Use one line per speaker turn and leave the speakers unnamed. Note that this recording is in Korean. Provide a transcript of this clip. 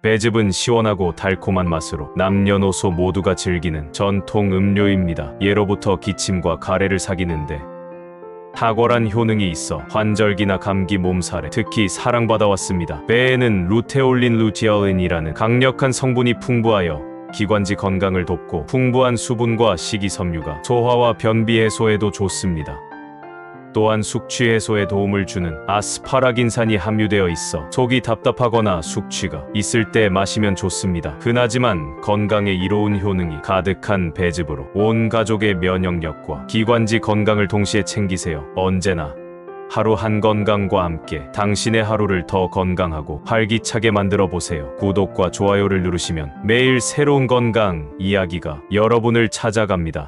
배즙은 시원하고 달콤한 맛으로 남녀노소 모두가 즐기는 전통 음료입니다. 예로부터 기침과 가래를 사귀는데 탁월한 효능이 있어 환절기나 감기 몸살에 특히 사랑받아왔습니다. 배에는 루테올린 루티올린이라는 강력한 성분이 풍부하여 기관지 건강을 돕고 풍부한 수분과 식이섬유가 소화와 변비 해소에도 좋습니다. 또한 숙취 해소에 도움을 주는 아스파라긴산이 함유되어 있어 속이 답답하거나 숙취가 있을 때 마시면 좋습니다. 흔하지만 건강에 이로운 효능이 가득한 배즙으로 온 가족의 면역력과 기관지 건강을 동시에 챙기세요. 언제나 하루 한 건강과 함께 당신의 하루를 더 건강하고 활기차게 만들어 보세요. 구독과 좋아요를 누르시면 매일 새로운 건강 이야기가 여러분을 찾아갑니다.